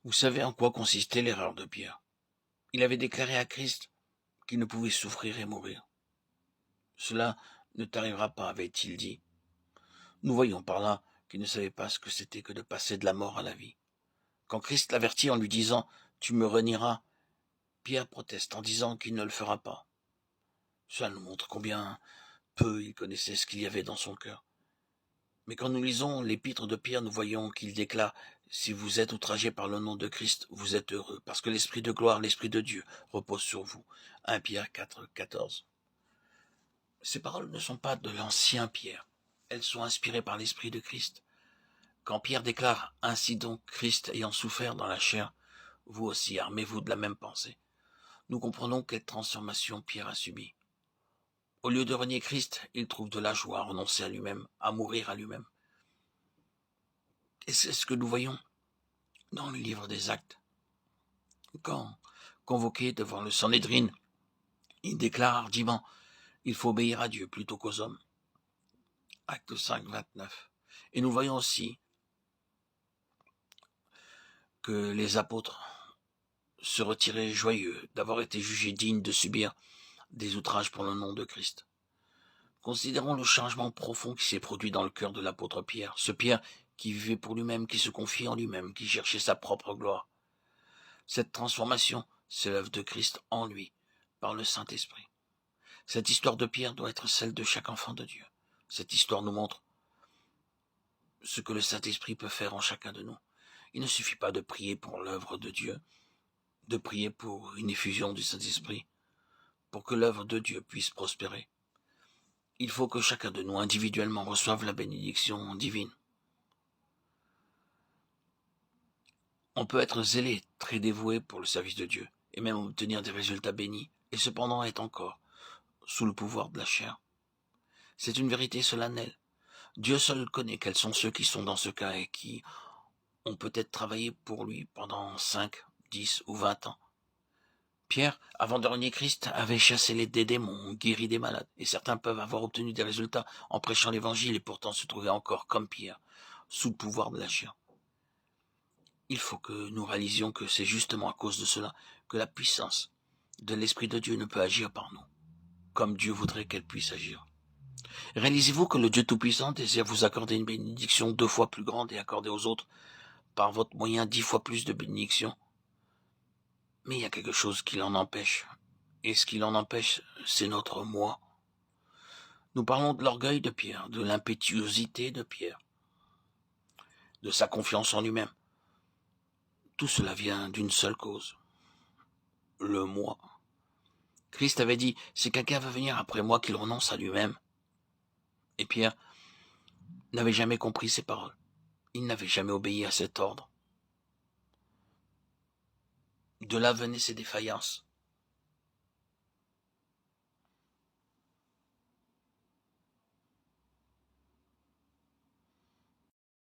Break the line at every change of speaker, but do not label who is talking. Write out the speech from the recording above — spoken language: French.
Vous savez en quoi consistait l'erreur de Pierre? Il avait déclaré à Christ qu'il ne pouvait souffrir et mourir. Cela ne t'arrivera pas, avait-il dit. Nous voyons par là qu'il ne savait pas ce que c'était que de passer de la mort à la vie. Quand Christ l'avertit en lui disant « Tu me renieras », Pierre proteste en disant qu'il ne le fera pas. Cela nous montre combien peu il connaissait ce qu'il y avait dans son cœur. Mais quand nous lisons l'épître de Pierre, nous voyons qu'il déclare « Si vous êtes outragés par le nom de Christ, vous êtes heureux, parce que l'Esprit de gloire, l'Esprit de Dieu repose sur vous. » 1 Pierre 4, 14. Ces paroles ne sont pas de l'ancien Pierre. Elles sont inspirées par l'Esprit de Christ. Quand Pierre déclare « Ainsi donc, Christ ayant souffert dans la chair, vous aussi armez-vous de la même pensée », nous comprenons quelle transformation Pierre a subie. Au lieu de renier Christ, il trouve de la joie à renoncer à lui-même, à mourir à lui-même. Et c'est ce que nous voyons dans le livre des Actes. Quand, convoqué devant le Sanhédrin, il déclare hardiment « Il faut obéir à Dieu plutôt qu'aux hommes ». Acte 5, 29. Et nous voyons aussi que les apôtres se retiraient joyeux d'avoir été jugés dignes de subir des outrages pour le nom de Christ. Considérons le changement profond qui s'est produit dans le cœur de l'apôtre Pierre, ce Pierre qui vivait pour lui-même, qui se confiait en lui-même, qui cherchait sa propre gloire. Cette transformation, c'est l'œuvre de Christ en lui, par le Saint-Esprit. Cette histoire de Pierre doit être celle de chaque enfant de Dieu. Cette histoire nous montre ce que le Saint-Esprit peut faire en chacun de nous. Il ne suffit pas de prier pour l'œuvre de Dieu, de prier pour une effusion du Saint-Esprit, pour que l'œuvre de Dieu puisse prospérer. Il faut que chacun de nous individuellement reçoive la bénédiction divine. On peut être zélé, très dévoué pour le service de Dieu, et même obtenir des résultats bénis, et cependant être encore sous le pouvoir de la chair. C'est une vérité solennelle. Dieu seul connaît quels sont ceux qui sont dans ce cas et qui ont peut-être travaillé pour lui pendant 5, 10 ou 20 ans. Pierre, avant de renier Christ, avait chassé des démons, guéri des malades, et certains peuvent avoir obtenu des résultats en prêchant l'évangile et pourtant se trouver encore, comme Pierre, sous le pouvoir de la chair. Il faut que nous réalisions que c'est justement à cause de cela que la puissance de l'Esprit de Dieu ne peut agir par nous, comme Dieu voudrait qu'elle puisse agir. Réalisez-vous que le Dieu Tout-Puissant désire vous accorder une bénédiction 2 fois plus grande et accorder aux autres, par votre moyen, 10 fois plus de bénédictions. Mais il y a quelque chose qui l'en empêche. Et ce qui l'en empêche, c'est notre moi. Nous parlons de l'orgueil de Pierre, de l'impétuosité de Pierre, de sa confiance en lui-même. Tout cela vient d'une seule cause, le moi. Christ avait dit, si quelqu'un veut venir après moi, qu'il renonce à lui-même. Et Pierre n'avait jamais compris ces paroles. Il n'avait jamais obéi à cet ordre. De là venaient ses défaillances.